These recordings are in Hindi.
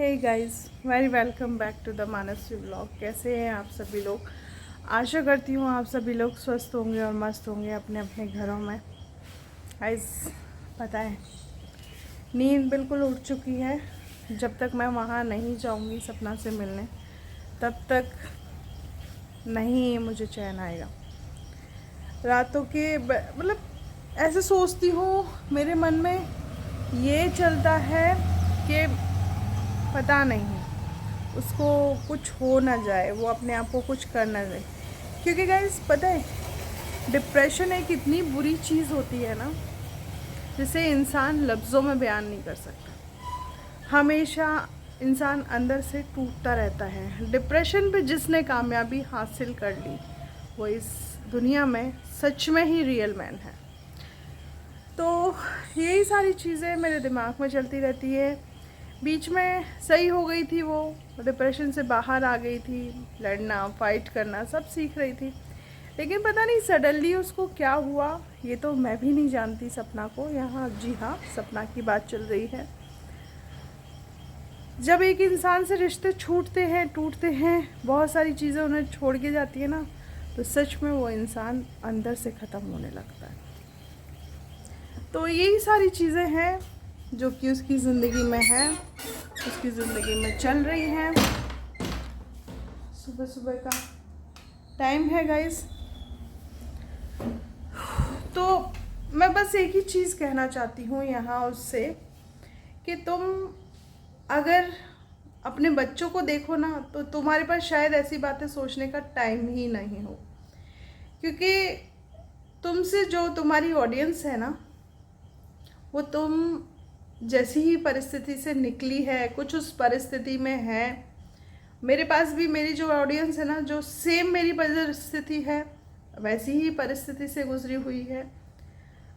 Hey guys, very welcome back to the Manasvi blog. कैसे हैं आप सभी लोग? आशा करती हूँ आप सभी लोग स्वस्थ होंगे और मस्त होंगे अपने अपने घरों में। गाइस, पता है नींद बिल्कुल उठ चुकी है। जब तक मैं वहाँ नहीं जाऊँगी सपना से मिलने तब तक नहीं मुझे चैन आएगा। रातों के मतलब ऐसे सोचती हूँ, मेरे मन में ये चलता है कि पता नहीं उसको कुछ हो ना जाए, वो अपने आप को कुछ कर ना जाए। क्योंकि गाइस पता है, डिप्रेशन एक इतनी बुरी चीज़ होती है ना, जिसे इंसान लफ्ज़ों में बयान नहीं कर सकता। हमेशा इंसान अंदर से टूटता रहता है। डिप्रेशन पे जिसने कामयाबी हासिल कर ली वो इस दुनिया में सच में ही रियल मैन है। तो यही सारी चीज़ें मेरे दिमाग में चलती रहती है। बीच में सही हो गई थी, वो डिप्रेशन से बाहर आ गई थी, लड़ना फाइट करना सब सीख रही थी। लेकिन पता नहीं सडनली उसको क्या हुआ, ये तो मैं भी नहीं जानती सपना को। यहाँ जी हाँ, सपना की बात चल रही है। जब एक इंसान से रिश्ते छूटते हैं, टूटते हैं, बहुत सारी चीज़ें उन्हें छोड़ के जाती है ना, तो सच में वो इंसान अंदर से ख़त्म होने लगता है। तो यही सारी चीज़ें हैं जो कि उसकी ज़िंदगी में है, उसकी ज़िंदगी में चल रही हैं। सुबह सुबह का टाइम है गाइस। तो मैं बस एक ही चीज़ कहना चाहती हूँ यहाँ उससे, कि तुम अगर अपने बच्चों को देखो ना, तो तुम्हारे पास शायद ऐसी बातें सोचने का टाइम ही नहीं हो। क्योंकि तुमसे जो तुम्हारी ऑडियंस है ना, वो तुम जैसी ही परिस्थिति से निकली है, कुछ उस परिस्थिति में है। मेरे पास भी मेरी जो ऑडियंस है ना, जो सेम मेरी परिस्थिति है, वैसी ही परिस्थिति से गुजरी हुई है।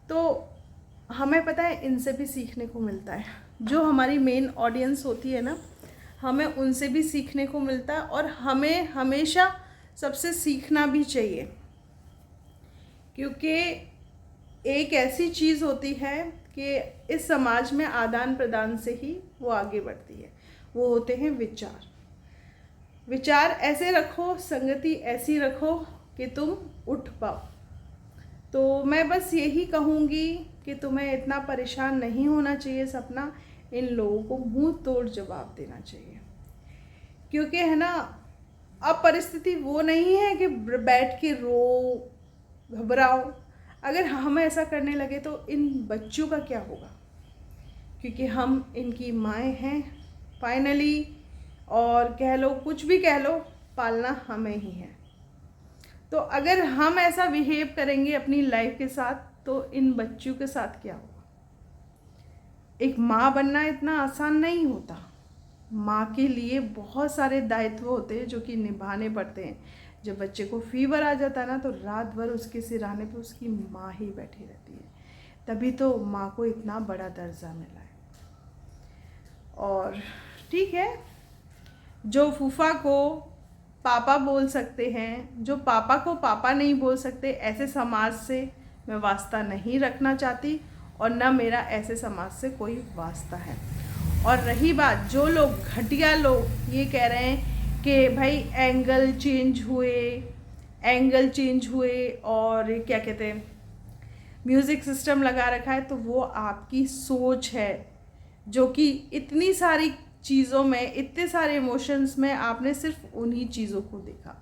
तो हमें पता है इनसे भी सीखने को मिलता है। जो हमारी मेन ऑडियंस होती है ना, हमें उनसे भी सीखने को मिलता है, और हमें हमेशा सबसे सीखना भी चाहिए। क्योंकि एक ऐसी चीज़ होती है कि इस समाज में आदान प्रदान से ही वो आगे बढ़ती है। वो होते हैं विचार। विचार ऐसे रखो, संगति ऐसी रखो कि तुम उठ पाओ। तो मैं बस यही कहूँगी कि तुम्हें इतना परेशान नहीं होना चाहिए सपना। इन लोगों को मुंह तोड़ जवाब देना चाहिए। क्योंकि है ना, अब परिस्थिति वो नहीं है कि बैठ के रो, घबराओ। अगर हम ऐसा करने लगे तो इन बच्चों का क्या होगा? क्योंकि हम इनकी माएँ हैं फाइनली, और कह लो कुछ भी कह लो, पालना हमें ही है। तो अगर हम ऐसा बिहेव करेंगे अपनी लाइफ के साथ, तो इन बच्चों के साथ क्या होगा? एक माँ बनना इतना आसान नहीं होता। माँ के लिए बहुत सारे दायित्व होते हैं जो कि निभाने पड़ते हैं। जब बच्चे को फीवर आ जाता है ना, तो रात भर उसके सिरहाने पे उसकी माँ ही बैठी रहती है। तभी तो माँ को इतना बड़ा दर्जा मिला है। और ठीक है, जो फूफा को पापा बोल सकते हैं, जो पापा को पापा नहीं बोल सकते, ऐसे समाज से मैं वास्ता नहीं रखना चाहती, और ना मेरा ऐसे समाज से कोई वास्ता है। और रही बात, जो लोग घटिया लोग ये कह रहे हैं कि भाई एंगल चेंज हुए और क्या कहते हैं, म्यूज़िक सिस्टम लगा रखा है, तो वो आपकी सोच है। जो कि इतनी सारी चीज़ों में, इतने सारे इमोशंस में आपने सिर्फ उन्हीं चीज़ों को देखा।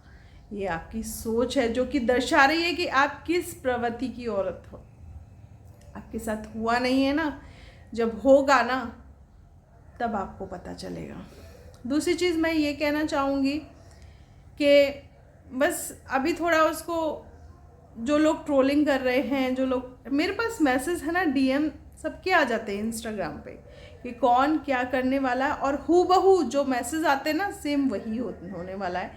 ये आपकी सोच है जो कि दर्शा रही है कि आप किस प्रवृत्ति की औरत हो। आपके साथ हुआ नहीं है ना, जब होगा ना तब आपको पता चलेगा। दूसरी चीज़ मैं ये कहना चाहूँगी कि बस अभी थोड़ा उसको, जो लोग ट्रोलिंग कर रहे हैं, जो लोग, मेरे पास मैसेज है ना, डीएम सबके आ जाते हैं इंस्टाग्राम पे कि कौन क्या करने वाला है, और हूबहू जो मैसेज आते हैं ना, सेम वही होने वाला है।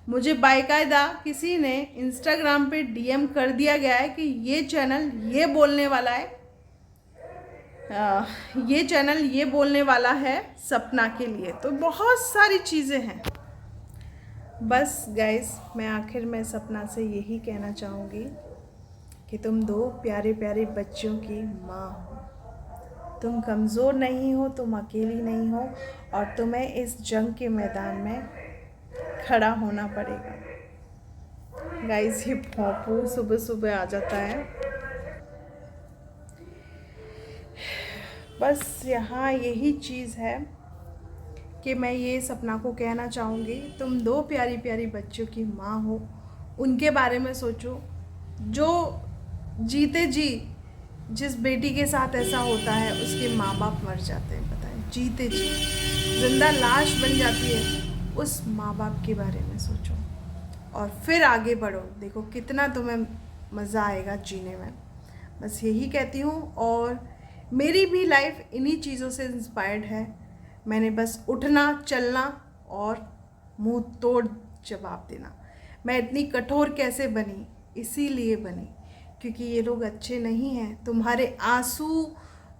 मुझे बाकायदा किसी ने इंस्टाग्राम पे डीएम कर दिया गया है कि ये चैनल ये बोलने वाला है, ये चैनल ये बोलने वाला है सपना के लिए। तो बहुत सारी चीज़ें हैं। बस गाइस, मैं आखिर में सपना से यही कहना चाहूँगी कि तुम दो प्यारे प्यारे बच्चों की माँ हो। तुम कमज़ोर नहीं हो, तुम अकेली नहीं हो, और तुम्हें इस जंग के मैदान में खड़ा होना पड़ेगा। गाइस, ये भौंपू सुबह सुबह आ जाता है। बस यहाँ यही चीज़ है कि मैं ये सपना को कहना चाहूँगी, तुम 2 प्यारी प्यारी बच्चों की माँ हो, उनके बारे में सोचो। जो जीते जी जिस बेटी के साथ ऐसा होता है उसके माँ बाप मर जाते हैं, पता है, जीते जी जिंदा लाश बन जाती है, उस माँ बाप के बारे में सोचो और फिर आगे बढ़ो। देखो कितना तुम्हें मज़ा आएगा जीने में। बस यही कहती हूँ, और मेरी भी लाइफ इन्हीं चीज़ों से इंस्पायर्ड है। मैंने बस उठना, चलना और मुंह तोड़ जवाब देना। मैं इतनी कठोर कैसे बनी? इसीलिए बनी क्योंकि ये लोग अच्छे नहीं हैं। तुम्हारे आंसू,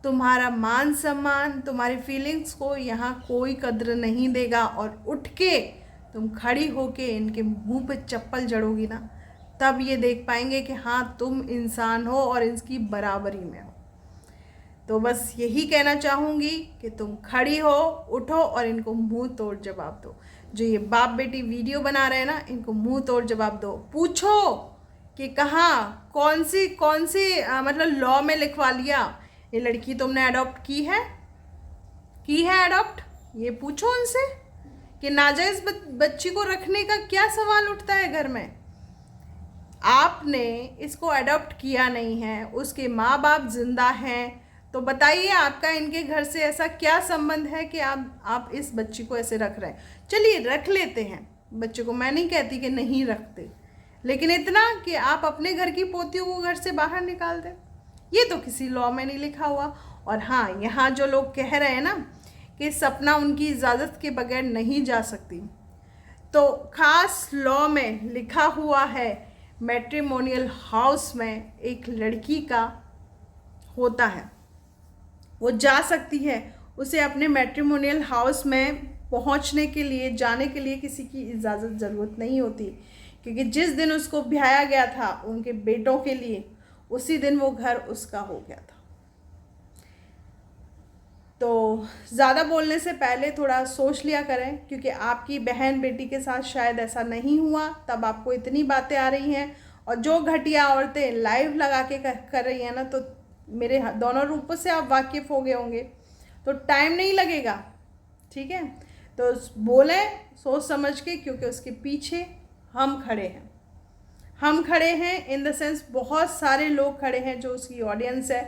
तुम्हारा मान सम्मान, तुम्हारी फीलिंग्स को यहाँ कोई कद्र नहीं देगा। और उठ के तुम खड़ी होके इनके मुंह पे चप्पल जड़ोगी ना, तब ये देख पाएंगे कि हाँ तुम इंसान हो और इसकी बराबरी में हो। तो बस यही कहना चाहूँगी कि तुम खड़ी हो, उठो और इनको मुंह तोड़ जवाब दो। जो ये बाप बेटी वीडियो बना रहे हैं ना, इनको मुंह तोड़ जवाब दो। पूछो कि कहाँ कौन सी मतलब लॉ में लिखवा लिया ये लड़की तुमने अडॉप्ट की है अडॉप्ट? ये पूछो उनसे कि नाजायज़ बच्ची को रखने का क्या सवाल उठता है घर में। आपने इसको अडॉप्ट किया नहीं है, उसके माँ बाप जिंदा हैं, तो बताइए आपका इनके घर से ऐसा क्या संबंध है कि आप इस बच्ची को ऐसे रख रहे हैं। चलिए रख लेते हैं बच्चे को, मैं नहीं कहती कि नहीं रखते, लेकिन इतना कि आप अपने घर की पोतियों को घर से बाहर निकाल दें, ये तो किसी लॉ में नहीं लिखा हुआ। और हाँ, यहाँ जो लोग कह रहे हैं ना कि सपना उनकी इजाज़त के बगैर नहीं जा सकती, तो खास लॉ में लिखा हुआ है, मैट्रिमोनियल हाउस में एक लड़की का होता है, वो जा सकती है। उसे अपने मैट्रिमोनियल हाउस में पहुंचने के लिए, जाने के लिए किसी की इजाज़त ज़रूरत नहीं होती, क्योंकि जिस दिन उसको ब्याया गया था उनके बेटों के लिए, उसी दिन वो घर उसका हो गया था। तो ज़्यादा बोलने से पहले थोड़ा सोच लिया करें, क्योंकि आपकी बहन बेटी के साथ शायद ऐसा नहीं हुआ, तब आपको इतनी बातें आ रही हैं। और जो घटिया औरतें लाइव लगा के कर रही हैं ना, तो मेरे दोनों रूपों से आप वाकिफ़ हो गए होंगे, तो टाइम नहीं लगेगा, ठीक है। तो बोलें सोच समझ के, क्योंकि उसके पीछे हम खड़े हैं इन द सेंस बहुत सारे लोग खड़े हैं जो उसकी ऑडियंस है।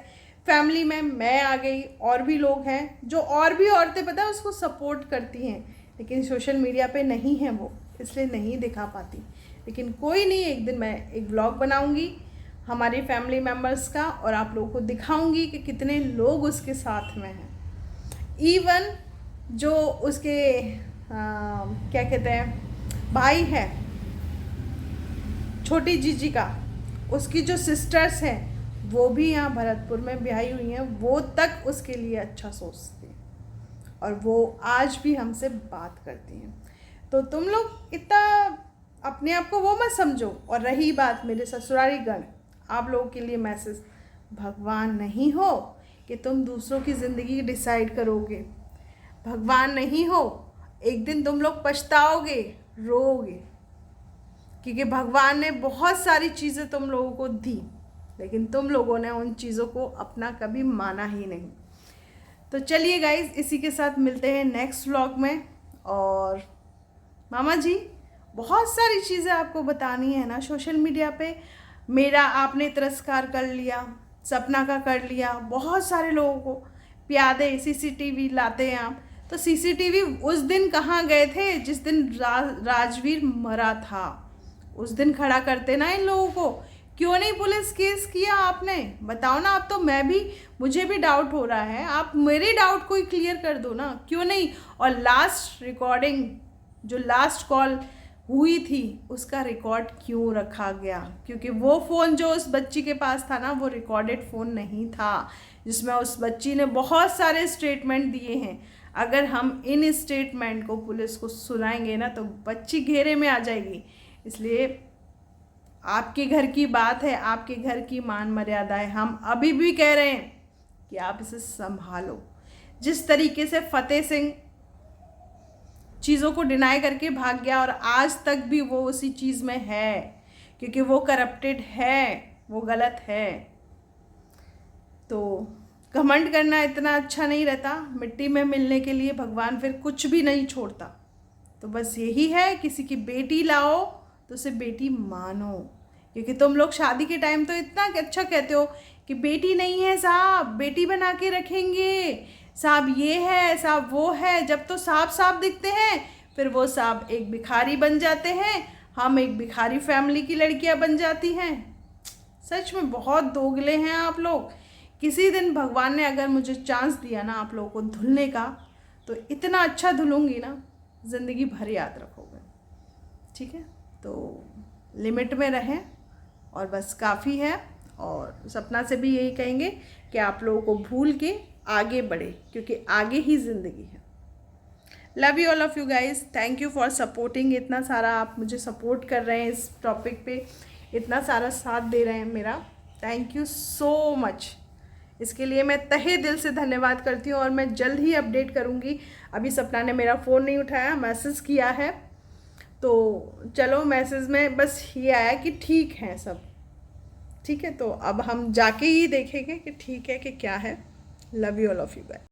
फैमिली में मैं आ गई, और भी लोग हैं जो, और भी औरतें पता है उसको सपोर्ट करती हैं, लेकिन सोशल मीडिया पे नहीं है वो, इसलिए नहीं दिखा पाती। लेकिन कोई नहीं, एक दिन मैं एक व्लॉग बनाऊंगी हमारी फैमिली मेम्बर्स का, और आप लोगों को दिखाऊंगी कि कितने लोग उसके साथ में हैं। इवन जो उसके क्या कहते हैं, भाई है छोटी जीजी का, उसकी जो सिस्टर्स हैं वो भी यहाँ भरतपुर में ब्याही हुई हैं, वो तक उसके लिए अच्छा सोचती हैं, और वो आज भी हमसे बात करती हैं। तो तुम लोग इतना अपने आप को वो मत समझो। और रही बात मेरे ससुराली गण, आप लोगों के लिए मैसेज, भगवान नहीं हो कि तुम दूसरों की ज़िंदगी डिसाइड करोगे, भगवान नहीं हो, एक दिन तुम लोग पछताओगे, रोओगे, क्योंकि भगवान ने बहुत सारी चीज़ें तुम लोगों को दी, लेकिन तुम लोगों ने उन चीज़ों को अपना कभी माना ही नहीं। तो चलिए गाइस, इसी के साथ मिलते हैं नेक्स्ट व्लॉग में। और मामा जी, बहुत सारी चीज़ें आपको बतानी है ना सोशल मीडिया पे। मेरा आपने तिरस्कार कर लिया, सपना का कर लिया, बहुत सारे लोगों को प्यादे सीसीटीवी लाते हैं आप। तो सीसीटीवी उस दिन कहाँ गए थे जिस दिन राजवीर मरा था, उस दिन खड़ा करते ना इन लोगों को। क्यों नहीं पुलिस केस किया आपने? बताओ ना। अब तो मुझे भी डाउट हो रहा है, आप मेरे डाउट को ही क्लियर कर दो ना, क्यों नहीं। और लास्ट रिकॉर्डिंग, जो लास्ट कॉल हुई थी, उसका रिकॉर्ड क्यों रखा गया? क्योंकि वो फ़ोन जो उस बच्ची के पास था ना, वो रिकॉर्डेड फ़ोन नहीं था, जिसमें उस बच्ची ने बहुत सारे स्टेटमेंट दिए हैं। अगर हम इन स्टेटमेंट को पुलिस को सुनाएंगे ना, तो बच्ची घेरे में आ जाएगी। इसलिए आपके घर की बात है, आपके घर की मान मर्यादा है। हम अभी भी कह रहे हैं कि आप इसे संभालो। जिस तरीके से फतेह सिंह चीज़ों को डिनाई करके भाग गया और आज तक भी वो उसी चीज़ में है, क्योंकि वो करप्टेड है, वो गलत है। तो घमंड करना इतना अच्छा नहीं रहता। मिट्टी में मिलने के लिए भगवान फिर कुछ भी नहीं छोड़ता। तो बस यही है, किसी की बेटी लाओ तो उसे बेटी मानो, क्योंकि तुम लोग शादी के टाइम तो इतना अच्छा कहते हो कि बेटी नहीं है साहब, बेटी बना के रखेंगे साहब, ये है साहब, वो है। जब तो साफ साफ दिखते हैं फिर वो साहब एक भिखारी बन जाते हैं, हम एक भिखारी फैमिली की लड़कियां बन जाती हैं। सच में बहुत दोगले हैं आप लोग। किसी दिन भगवान ने अगर मुझे चांस दिया ना आप लोगों को धुलने का, तो इतना अच्छा धुलूंगी ना, ज़िंदगी भर याद रखोगे। ठीक है, तो लिमिट में रहें और बस काफ़ी है। और सपना से भी यही कहेंगे कि आप लोगों को भूल के आगे बढ़े, क्योंकि आगे ही ज़िंदगी है। Love you all of you guys, thank you for supporting. इतना सारा आप मुझे सपोर्ट कर रहे हैं इस टॉपिक पे, इतना सारा साथ दे रहे हैं मेरा, थैंक यू सो मच। इसके लिए मैं तहे दिल से धन्यवाद करती हूँ और मैं जल्द ही अपडेट करूँगी। अभी सपना ने मेरा फ़ोन नहीं उठाया, मैसेज किया है, तो चलो मैसेज में बस ये आया कि ठीक है सब, ठीक है। तो अब हम जाके ही देखेंगे कि ठीक है कि क्या है। Love you all of you guys.